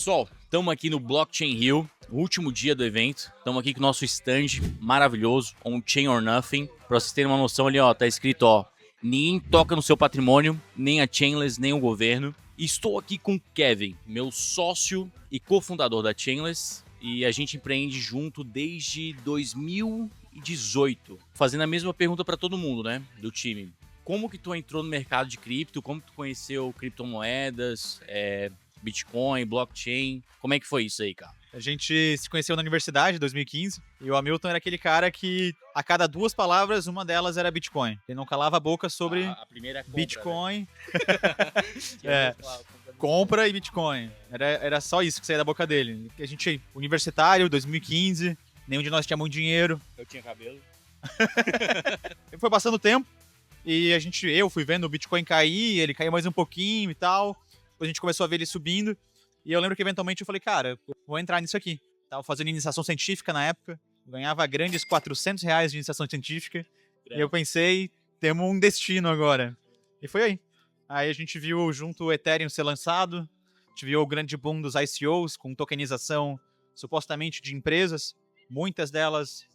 Pessoal, estamos aqui no Blockchain Rio, o último dia do evento. Estamos aqui com o nosso stand maravilhoso, On Chain or Nothing. Para vocês terem uma noção ali, ó, tá escrito, ó, ninguém toca no seu patrimônio, nem a Chainless, nem o governo. E estou aqui com o Kevin, meu sócio e cofundador da Chainless. E a gente empreende junto desde 2018. Fazendo a mesma pergunta para todo mundo, né, do time. Como que tu entrou no mercado de cripto? Como tu conheceu criptomoedas, Bitcoin, blockchain? Como é que foi isso aí, cara? A gente se conheceu na universidade em 2015 e o Hamilton era aquele cara que a cada duas palavras, uma delas era Bitcoin. Ele não calava a boca sobre A primeira compra, Bitcoin, né? compra e Bitcoin. Era só isso que saía da boca dele. A gente, universitário, 2015, nenhum de nós tinha muito dinheiro. Eu tinha cabelo. Foi passando o tempo e eu fui vendo o Bitcoin cair, ele caiu mais um pouquinho e tal. Depois a gente começou a ver ele subindo. E eu lembro que eventualmente eu falei, cara, vou entrar nisso aqui. Tava fazendo iniciação científica na época, ganhava grandes R$400 de iniciação científica. E eu pensei, temos um destino agora. E foi aí. Aí a gente viu junto o Ethereum ser lançado, a gente viu o grande boom dos ICOs com tokenização supostamente de empresas. Muitas delas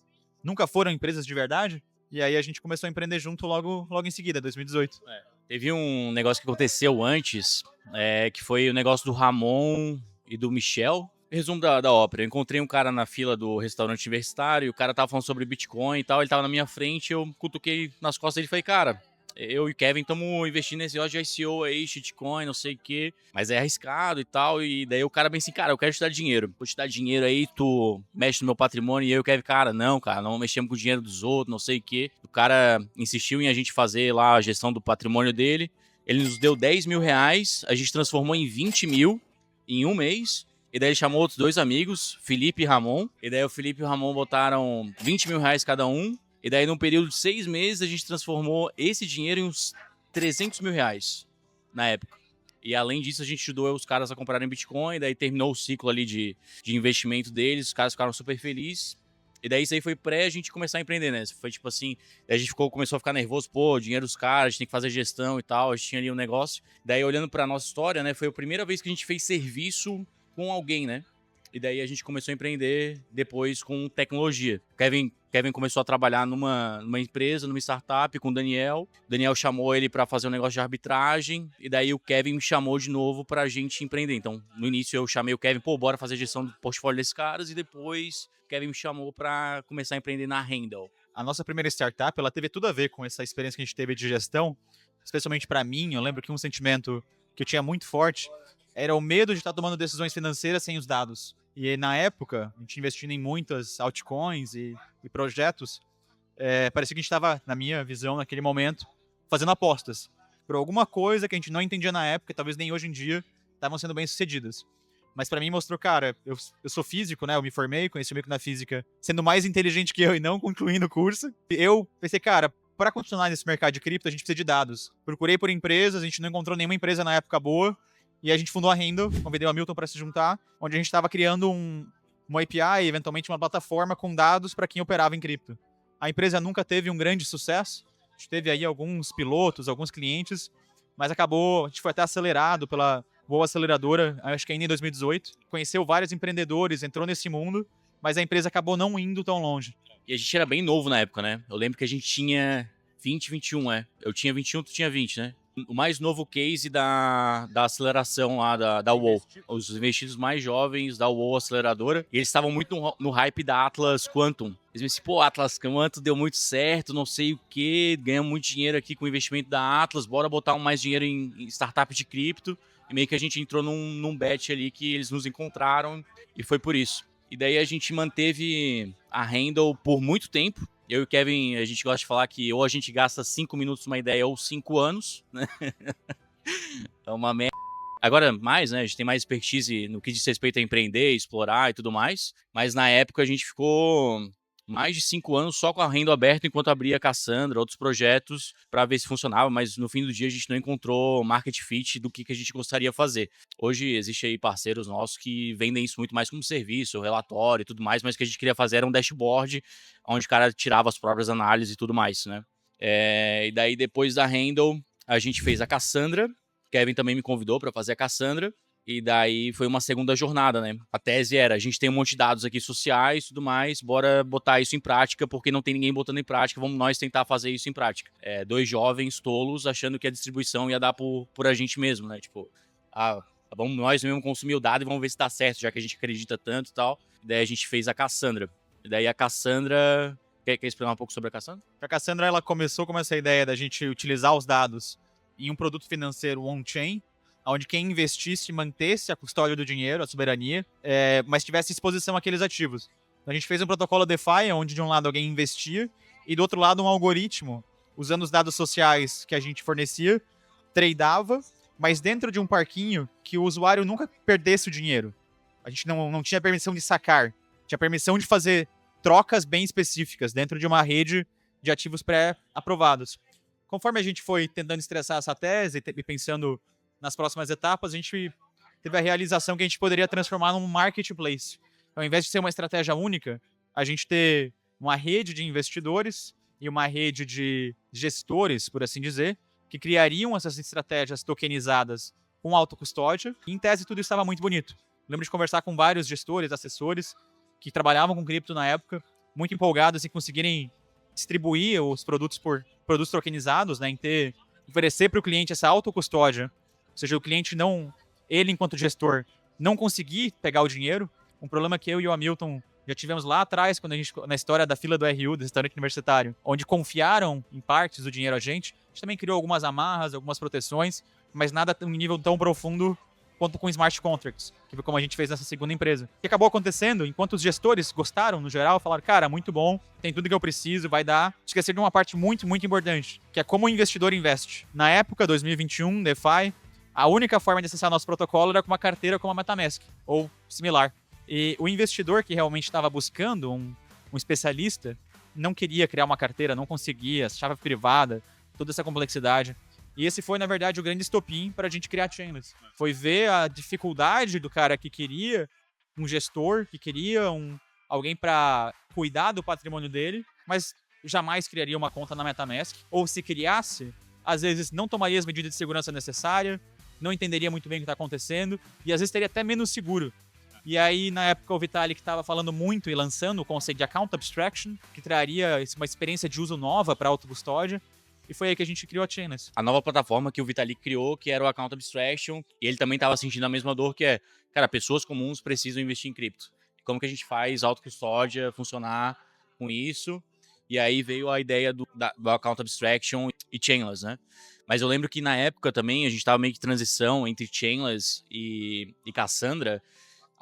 nunca foram empresas de verdade. E aí a gente começou a empreender junto logo em seguida, 2018. Teve um negócio que aconteceu antes, que foi o negócio do Ramon e do Michel. Resumo da ópera. Eu encontrei um cara na fila do restaurante universitário, e o cara tava falando sobre Bitcoin e tal, ele tava na minha frente, eu cutuquei nas costas dele e falei, cara, eu e o Kevin estamos investindo nesse negócio de ICO aí, shitcoin, não sei o quê, mas é arriscado e tal, e daí o cara bem assim, cara, eu quero te dar dinheiro, vou te dar dinheiro aí, tu mexe no meu patrimônio, e eu e o Kevin, cara, não mexemos com o dinheiro dos outros, não sei o quê. O cara insistiu em a gente fazer lá a gestão do patrimônio dele, ele nos deu R$10.000, a gente transformou em 20 mil em um mês, e daí ele chamou outros dois amigos, Felipe e Ramon, e daí o Felipe e o Ramon botaram R$20.000 cada um, e daí, num período de 6 meses, a gente transformou esse dinheiro em uns R$300.000 na época. E além disso, a gente ajudou os caras a comprarem Bitcoin, daí terminou o ciclo ali de investimento deles, os caras ficaram super felizes. E daí isso aí foi pré a gente começar a empreender, né? Foi tipo assim, daí a gente começou a ficar nervoso, pô, dinheiro dos caras, a gente tem que fazer gestão e tal, a gente tinha ali um negócio. Daí olhando pra nossa história, né, foi a primeira vez que a gente fez serviço com alguém, né? E daí a gente começou a empreender depois com tecnologia. Kevin começou a trabalhar numa empresa, numa startup com o Daniel. O Daniel chamou ele para fazer um negócio de arbitragem. E daí o Kevin me chamou de novo pra gente empreender. Então, no início eu chamei o Kevin, pô, bora fazer gestão do portfólio desses caras. E depois o Kevin me chamou para começar a empreender na Handle. A nossa primeira startup, ela teve tudo a ver com essa experiência que a gente teve de gestão. Especialmente para mim, eu lembro que um sentimento que eu tinha muito forte era o medo de estar tomando decisões financeiras sem os dados. E na época, a gente investindo em muitas altcoins e projetos, parecia que a gente estava, na minha visão, naquele momento, fazendo apostas por alguma coisa que a gente não entendia na época, e talvez nem hoje em dia, estavam sendo bem sucedidas. Mas para mim mostrou, cara, eu sou físico, né? Eu me formei, conheci o meio na física, sendo mais inteligente que eu e não concluindo o curso. Eu pensei, cara, para continuar nesse mercado de cripto, a gente precisa de dados. Procurei por empresas, a gente não encontrou nenhuma empresa na época boa. E a gente fundou a Handle, convidei o Hamilton para se juntar, onde a gente estava criando uma API, eventualmente uma plataforma com dados para quem operava em cripto. A empresa nunca teve um grande sucesso, a gente teve aí alguns pilotos, alguns clientes, mas a gente foi até acelerado pela boa aceleradora, acho que ainda em 2018. Conheceu vários empreendedores, entrou nesse mundo, mas a empresa acabou não indo tão longe. E a gente era bem novo na época, né? Eu lembro que a gente tinha 20, 21, Eu tinha 21, tu tinha 20, né? O mais novo case da aceleração lá da UOL. Os investidos mais jovens da UOL aceleradora. E eles estavam muito no hype da Atlas Quantum. Eles me disseram, pô, Atlas Quantum deu muito certo, não sei o que, ganhamos muito dinheiro aqui com o investimento da Atlas, bora botar mais dinheiro em startup de cripto. E meio que a gente entrou num bet ali que eles nos encontraram e foi por isso. E daí a gente manteve a Handle por muito tempo. Eu e o Kevin, a gente gosta de falar que ou a gente gasta 5 minutos numa ideia ou 5 anos, né? É uma merda. Agora, mais, né? A gente tem mais expertise no que diz respeito a empreender, explorar e tudo mais. Mas na época a gente ficou mais de 5 anos só com a Handle aberta enquanto abria a Cassandra, outros projetos para ver se funcionava, mas no fim do dia a gente não encontrou market fit do que a gente gostaria de fazer. Hoje existe aí parceiros nossos que vendem isso muito mais como serviço, relatório e tudo mais, mas o que a gente queria fazer era um dashboard onde o cara tirava as próprias análises e tudo mais, né? E daí depois da Handle a gente fez a Cassandra, Kevin também me convidou para fazer a Cassandra. E daí foi uma segunda jornada, né? A tese era, a gente tem um monte de dados aqui sociais e tudo mais, bora botar isso em prática, porque não tem ninguém botando em prática, vamos nós tentar fazer isso em prática. Dois jovens tolos achando que a distribuição ia dar por a gente mesmo, né? Tipo, vamos nós mesmo consumir o dado e vamos ver se dá certo, já que a gente acredita tanto e tal. E daí a gente fez a Cassandra. E daí a Cassandra... Quer explicar um pouco sobre a Cassandra? A Cassandra, ela começou com essa ideia da gente utilizar os dados em um produto financeiro on-chain, onde quem investisse mantesse a custódia do dinheiro, a soberania, mas tivesse exposição àqueles ativos. Então, a gente fez um protocolo DeFi, onde de um lado alguém investia e do outro lado um algoritmo, usando os dados sociais que a gente fornecia, tradeava, mas dentro de um parquinho que o usuário nunca perdesse o dinheiro. A gente não tinha permissão de sacar, tinha permissão de fazer trocas bem específicas dentro de uma rede de ativos pré-aprovados. Conforme a gente foi tentando estressar essa tese e pensando nas próximas etapas, a gente teve a realização que a gente poderia transformar num marketplace. Então, ao invés de ser uma estratégia única, a gente ter uma rede de investidores e uma rede de gestores, por assim dizer, que criariam essas estratégias tokenizadas com autocustódia. E, em tese, tudo isso estava muito bonito. Lembro de conversar com vários gestores, assessores, que trabalhavam com cripto na época, muito empolgados em conseguirem distribuir os produtos por produtos tokenizados, né, oferecer para o cliente essa autocustódia. Ou seja, o cliente ele enquanto gestor, não conseguir pegar o dinheiro. Um problema que eu e o Hamilton já tivemos lá atrás, na história da fila do RU, do restaurante universitário, onde confiaram em partes do dinheiro a gente também criou algumas amarras, algumas proteções, mas nada em um nível tão profundo quanto com smart contracts, que foi como a gente fez nessa segunda empresa. O que acabou acontecendo, enquanto os gestores gostaram, no geral, falaram, cara, muito bom, tem tudo que eu preciso, vai dar. Esquecer de uma parte muito, muito importante, que é como o investidor investe. Na época, 2021, DeFi, a única forma de acessar nosso protocolo era com uma carteira como a MetaMask, ou similar. E o investidor que realmente estava buscando um especialista, não queria criar uma carteira, não conseguia, chave privada, toda essa complexidade. E esse foi, na verdade, o grande estopim para a gente criar a Chainless. Foi ver a dificuldade do cara que queria um gestor, que queria alguém para cuidar do patrimônio dele, mas jamais criaria uma conta na MetaMask. Ou se criasse, às vezes não tomaria as medidas de segurança necessárias, não entenderia muito bem o que está acontecendo, e às vezes teria até menos seguro. E aí, na época, o Vitalik estava falando muito e lançando o conceito de Account Abstraction, que traria uma experiência de uso nova para a autocustódia. E foi aí que a gente criou a Chainless. A nova plataforma que o Vitalik criou, que era o Account Abstraction, e ele também estava sentindo a mesma dor, que é, cara, pessoas comuns precisam investir em cripto. Como que a gente faz autocustódia funcionar com isso? E aí veio a ideia do Account Abstraction e Chainless, né? Mas eu lembro que na época também a gente estava meio que em transição entre Chainless e Cassandra,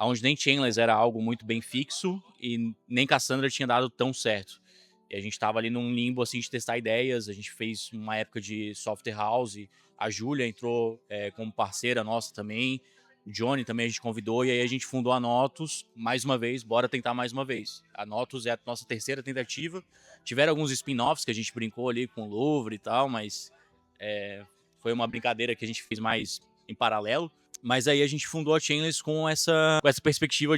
onde nem Chainless era algo muito bem fixo e nem Cassandra tinha dado tão certo. E a gente estava ali num limbo assim de testar ideias. A gente fez uma época de software house. A Júlia entrou como parceira nossa também. O Johnny também a gente convidou. E aí a gente fundou a Notus mais uma vez. Bora tentar mais uma vez. A Notus é a nossa terceira tentativa. Tiveram alguns spin-offs que a gente brincou ali com o Louvre e tal, mas foi uma brincadeira que a gente fez mais em paralelo. Mas aí a gente fundou a Chainless com essa perspectiva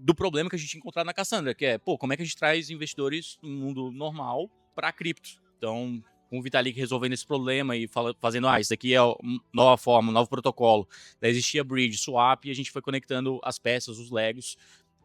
do problema que a gente encontrar na Cassandra, que é, como é que a gente traz investidores no mundo normal para cripto? Então, com o Vitalik resolvendo esse problema e fazendo, isso aqui é uma nova forma, um novo protocolo. Daí existia Bridge, Swap, e a gente foi conectando as peças, os Legos,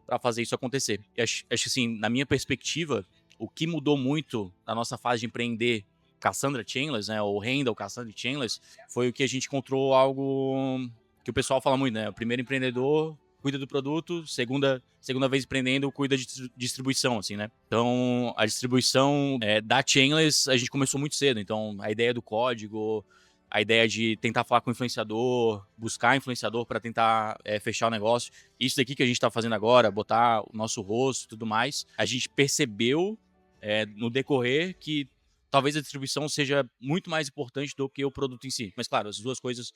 para fazer isso acontecer. E acho assim, na minha perspectiva, o que mudou muito na nossa fase de empreender Cassandra Chainless, né, ou Handle Cassandra Chainless, foi o que a gente encontrou algo que o pessoal fala muito, né? O primeiro empreendedor cuida do produto, segunda vez empreendendo, cuida de distribuição, assim, né? Então, a distribuição da Chainless, a gente começou muito cedo. Então, a ideia do código, a ideia de tentar falar com o influenciador, buscar influenciador para tentar fechar o negócio. Isso daqui que a gente está fazendo agora, botar o nosso rosto e tudo mais, a gente percebeu no decorrer que talvez a distribuição seja muito mais importante do que o produto em si. Mas, claro, as duas coisas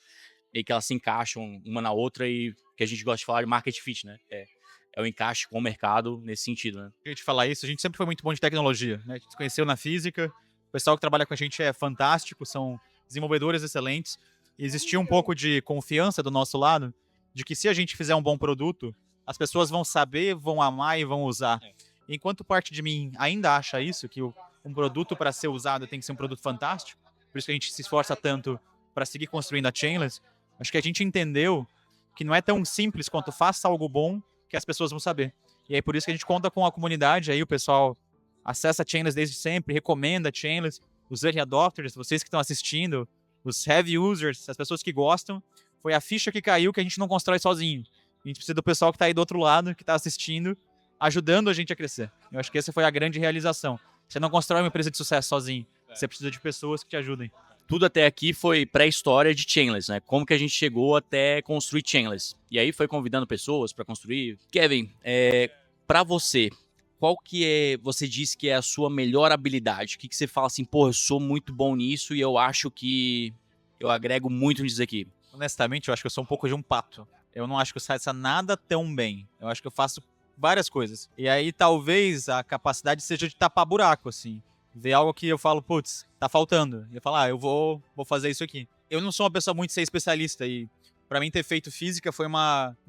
meio que elas se encaixam uma na outra e que a gente gosta de falar de market fit, né? É o encaixe com o mercado nesse sentido, né? A gente falar isso, a gente sempre foi muito bom de tecnologia, né? A gente se conheceu na física, o pessoal que trabalha com a gente é fantástico, são desenvolvedores excelentes, e existia um pouco de confiança do nosso lado, de que se a gente fizer um bom produto, as pessoas vão saber, vão amar e vão usar. Enquanto parte de mim ainda acha isso, que um produto para ser usado tem que ser um produto fantástico, por isso que a gente se esforça tanto para seguir construindo a Chainless, acho que a gente entendeu que não é tão simples quanto faça algo bom que as pessoas vão saber. E aí por isso que a gente conta com a comunidade, aí o pessoal acessa a Chainless desde sempre, recomenda a Chainless, os early adopters, vocês que estão assistindo, os heavy users, as pessoas que gostam, foi a ficha que caiu que a gente não constrói sozinho. A gente precisa do pessoal que está aí do outro lado, que está assistindo, ajudando a gente a crescer. Eu acho que essa foi a grande realização. Você não constrói uma empresa de sucesso sozinho. Você precisa de pessoas que te ajudem. Tudo até aqui foi pré-história de Chainless, né? Como que a gente chegou até construir Chainless. E aí foi convidando pessoas para construir. Kevin, para você, qual que é, você disse que é a sua melhor habilidade? O que você fala assim, pô, eu sou muito bom nisso e eu acho que eu agrego muito nisso aqui? Honestamente, eu acho que eu sou um pouco de um pato. Eu não acho que eu faça nada tão bem. Eu acho que eu faço várias coisas. E aí talvez a capacidade seja de tapar buraco, assim. Ver algo que eu falo, putz, tá faltando. E eu falo, eu vou fazer isso aqui. Eu não sou uma pessoa muito ser especialista e pra mim ter feito física foi um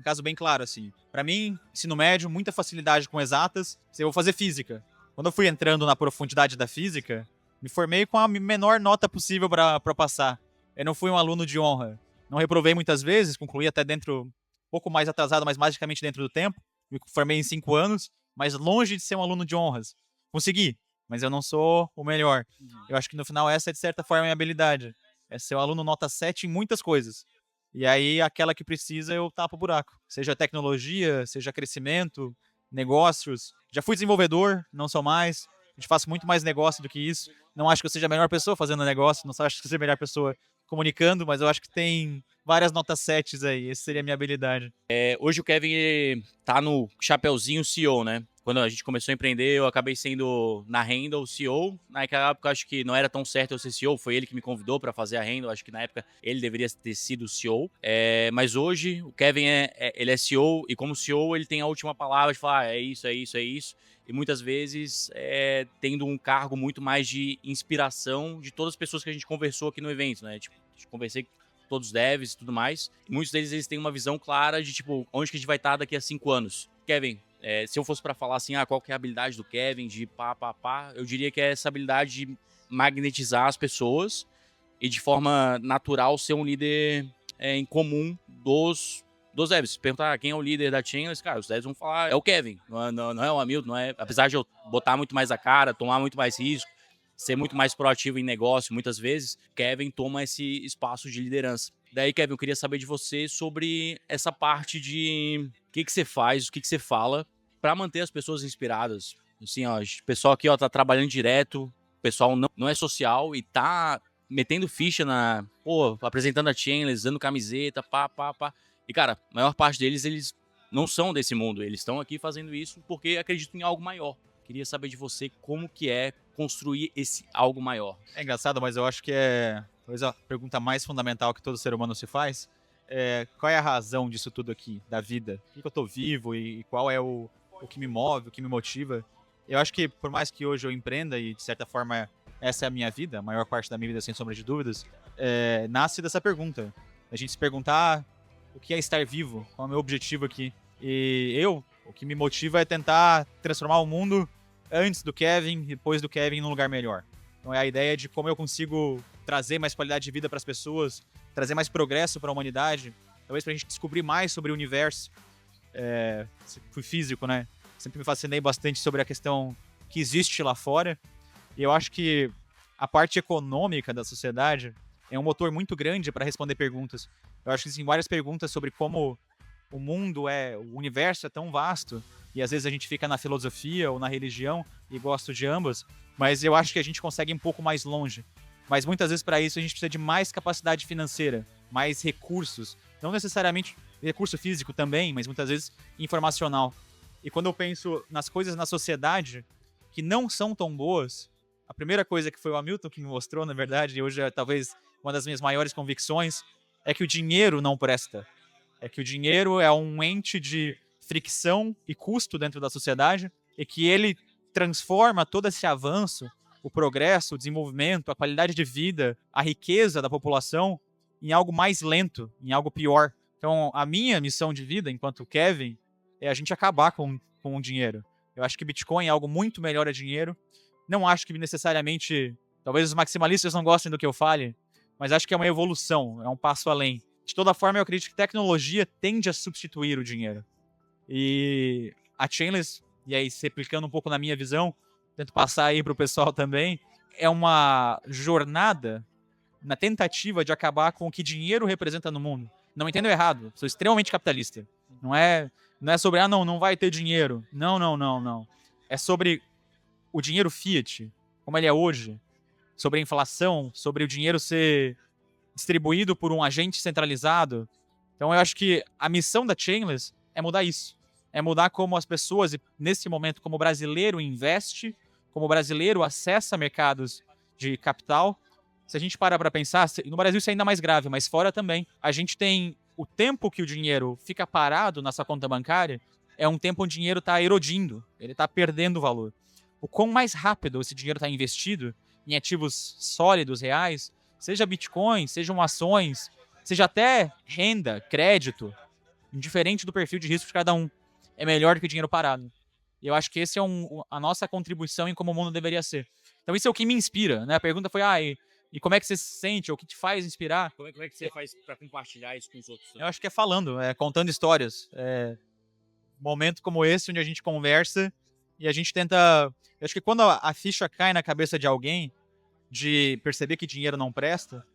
caso bem claro, assim. Pra mim, ensino médio, muita facilidade com exatas, eu vou fazer física. Quando eu fui entrando na profundidade da física, me formei com a menor nota possível pra passar. Eu não fui um aluno de honra. Não reprovei muitas vezes, concluí até dentro, um pouco mais atrasado, mas magicamente dentro do tempo. Me formei em 5 anos, mas longe de ser um aluno de honras. Consegui, mas eu não sou o melhor. Eu acho que no final essa é de certa forma a minha habilidade. É ser um aluno nota 7 em muitas coisas. E aí aquela que precisa eu tapo o buraco. Seja tecnologia, seja crescimento, negócios. Já fui desenvolvedor, não sou mais. A gente faz muito mais negócio do que isso. Não acho que eu seja a melhor pessoa fazendo negócio, não acho que eu seja a melhor pessoa comunicando, mas eu acho que tem várias notas 7 aí. Essa seria a minha habilidade. Hoje o Kevin tá no chapeuzinho CEO, né? Quando a gente começou a empreender, eu acabei sendo na Handle CEO. Naquela época, acho que não era tão certo eu ser CEO. Foi ele que me convidou para fazer a Handle. Acho que na época ele deveria ter sido CEO. Mas hoje o Kevin ele é CEO e como CEO ele tem a última palavra de falar é isso, é isso, é isso. E muitas vezes tendo um cargo muito mais de inspiração de todas as pessoas que a gente conversou aqui no evento, né? Tipo, a gente conversei com todos os devs e tudo mais. E muitos deles eles têm uma visão clara de tipo onde que a gente vai estar daqui a 5 anos. Kevin, se eu fosse para falar assim, qual que é a habilidade do Kevin de pá, eu diria que é essa habilidade de magnetizar as pessoas e de forma natural ser um líder em comum dos devs. Se perguntar quem é o líder da Chainless, cara, os devs vão falar, é o Kevin, não é o Hamilton, não é, apesar de eu botar muito mais a cara, tomar muito mais risco, ser muito mais proativo em negócio, muitas vezes, Kevin toma esse espaço de liderança. Daí, Kevin, eu queria saber de você sobre essa parte de o que você faz, o que você fala para manter as pessoas inspiradas. Assim, ó, o pessoal aqui, ó, tá trabalhando direto, o pessoal não é social e tá metendo ficha apresentando a Chainless, dando camiseta, pá. E, cara, a maior parte deles, eles não são desse mundo. Eles estão aqui fazendo isso porque acreditam em algo maior. Queria saber de você como que é construir esse algo maior. É engraçado, mas eu acho que talvez a pergunta mais fundamental que todo ser humano se faz qual é a razão disso tudo aqui, da vida? Por que eu tô vivo e qual é o que me move, o que me motiva? Eu acho que por mais que hoje eu empreenda e de certa forma essa é a minha vida, a maior parte da minha vida sem sombra de dúvidas, nasce dessa pergunta. A gente se perguntar o que é estar vivo, qual é o meu objetivo aqui. E o que me motiva é tentar transformar o mundo antes do Kevin, depois do Kevin, num lugar melhor. Então é a ideia de como eu consigo trazer mais qualidade de vida para as pessoas, trazer mais progresso para a humanidade, talvez para a gente descobrir mais sobre o universo. Fui físico, né? Sempre me fascinei bastante sobre a questão que existe lá fora. E eu acho que a parte econômica da sociedade é um motor muito grande para responder perguntas. Eu acho que existem várias perguntas sobre como o mundo o universo é tão vasto, e às vezes a gente fica na filosofia ou na religião, e gosto de ambas, mas eu acho que a gente consegue ir um pouco mais longe. Mas muitas vezes para isso a gente precisa de mais capacidade financeira, mais recursos, não necessariamente recurso físico também, mas muitas vezes informacional. E quando eu penso nas coisas na sociedade que não são tão boas, a primeira coisa que foi o Hamilton que me mostrou, na verdade, e hoje é talvez uma das minhas maiores convicções, é que o dinheiro não presta. É que o dinheiro é um ente de fricção e custo dentro da sociedade e que ele transforma todo esse avanço, o progresso, o desenvolvimento, a qualidade de vida, a riqueza da população em algo mais lento, em algo pior. Então, a minha missão de vida, enquanto Kevin, é a gente acabar com o dinheiro. Eu acho que Bitcoin é algo muito melhor a dinheiro. Não acho que necessariamente, talvez os maximalistas não gostem do que eu fale, mas acho que é uma evolução, é um passo além. De toda forma, eu acredito que tecnologia tende a substituir o dinheiro. E a Chainless, e aí replicando um pouco na minha visão, tento passar aí para o pessoal também, é uma jornada na tentativa de acabar com o que dinheiro representa no mundo. Não me entendo errado, sou extremamente capitalista. Não é sobre, não vai ter dinheiro. Não. É sobre o dinheiro fiat, como ele é hoje, sobre a inflação, sobre o dinheiro ser distribuído por um agente centralizado. Então eu acho que a missão da Chainless é mudar isso. É mudar como as pessoas, nesse momento, como o brasileiro investe, como o brasileiro acessa mercados de capital. Se a gente parar para pensar, no Brasil isso é ainda mais grave, mas fora também, a gente tem o tempo que o dinheiro fica parado nessa conta bancária, é um tempo onde o dinheiro está erodindo, ele está perdendo valor. O quão mais rápido esse dinheiro está investido em ativos sólidos, reais, seja Bitcoin, sejam ações, seja até renda, crédito, indiferente do perfil de risco de cada um, é melhor do que o dinheiro parado. E eu acho que esse é a nossa contribuição em como o mundo deveria ser. Então isso é o que me inspira, né? A pergunta foi, e como é que você se sente, ou o que te faz inspirar? Como é que você faz para compartilhar isso com os outros? Eu acho que é falando, contando histórias. Momento como esse, onde a gente conversa e a gente tenta... Eu acho que quando a ficha cai na cabeça de alguém, de perceber que dinheiro não presta,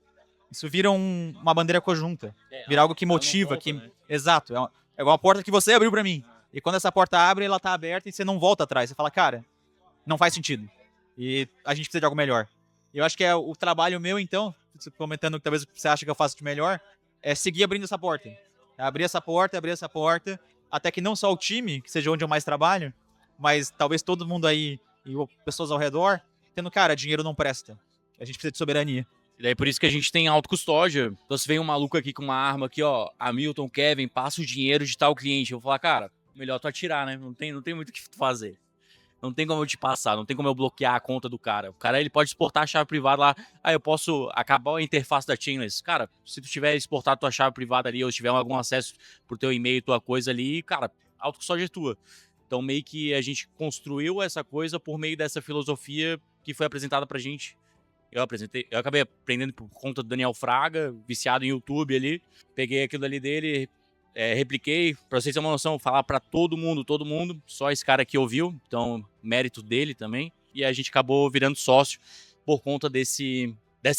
isso vira uma bandeira conjunta. Vira algo que motiva. Volta, né? Exato. É igual a porta que você abriu pra mim. E quando essa porta abre, ela tá aberta e você não volta atrás. Você fala, cara, não faz sentido. E a gente precisa de algo melhor. Eu acho que é o trabalho meu, então, comentando que talvez você acha que eu faço de melhor, é seguir abrindo essa porta. Abrir essa porta, até que não só o time, que seja onde eu mais trabalho, mas talvez todo mundo aí e pessoas ao redor, tendo, cara, dinheiro não presta. A gente precisa de soberania. E daí por isso que a gente tem autocustódia. Então se vem um maluco aqui com uma arma aqui, ó, Hamilton, Kevin, passa o dinheiro de tal cliente. Eu vou falar, cara, melhor tu atirar, né? Não tem muito o que tu fazer. Não tem como eu te passar, não tem como eu bloquear a conta do cara. O cara, ele pode exportar a chave privada lá. Eu posso acabar a interface da Chainless. Cara, se tu tiver exportado tua chave privada ali, ou se tiver algum acesso pro teu e-mail, tua coisa ali, cara, autocustódia é tua. Então meio que a gente construiu essa coisa por meio dessa filosofia que foi apresentada pra gente. Eu acabei aprendendo por conta do Daniel Fraga, viciado em YouTube ali. Peguei aquilo ali dele, repliquei. Pra vocês terem uma noção, falar pra todo mundo. Só esse cara aqui ouviu, então mérito dele também. E a gente acabou virando sócio por conta dessa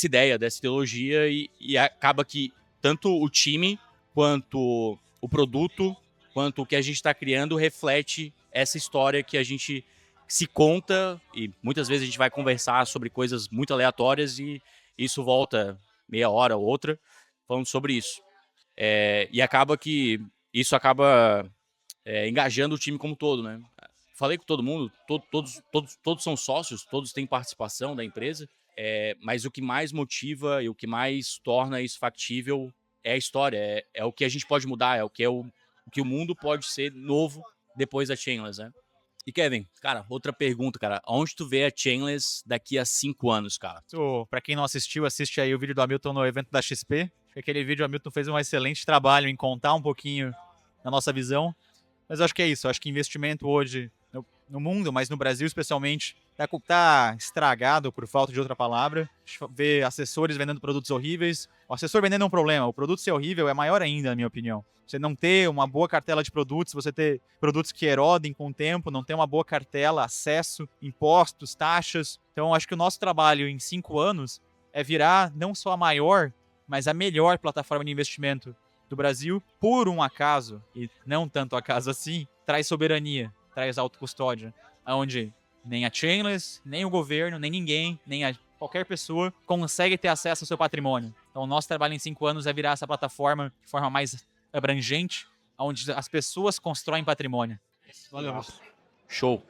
ideia, dessa ideologia. E acaba que tanto o time, quanto o produto, quanto o que a gente tá criando reflete essa história que a gente se conta, e muitas vezes a gente vai conversar sobre coisas muito aleatórias e isso volta meia hora ou outra falando sobre isso. E acaba que isso acaba engajando o time como todo, né? Falei com todo mundo, todos são sócios, todos têm participação da empresa, mas o que mais motiva e o que mais torna isso factível é a história, é o que a gente pode mudar, o que o mundo pode ser novo depois da Chainless, né? E Kevin, cara, outra pergunta, cara. Onde tu vê a Chainless daqui a 5 anos, cara? Pra quem não assistiu, assiste aí o vídeo do Hamilton no evento da XP. Aquele vídeo, o Hamilton fez um excelente trabalho em contar um pouquinho da nossa visão. Mas eu acho que é isso. Eu acho que investimento hoje, no mundo, mas no Brasil especialmente, tá estragado, por falta de outra palavra. A gente vê assessores vendendo produtos horríveis. O assessor vendendo é um problema. O produto ser horrível é maior ainda, na minha opinião. Você não ter uma boa cartela de produtos, você ter produtos que erodem com o tempo, não ter uma boa cartela, acesso, impostos, taxas. Então, acho que o nosso trabalho em 5 anos é virar não só a maior, mas a melhor plataforma de investimento do Brasil. Por um acaso, e não tanto acaso assim, traz soberania, traz autocustódia, onde nem a Chainless, nem o governo, nem ninguém, qualquer pessoa consegue ter acesso ao seu patrimônio. Então, o nosso trabalho em 5 anos é virar essa plataforma de forma mais abrangente, onde as pessoas constroem patrimônio. Valeu. Show.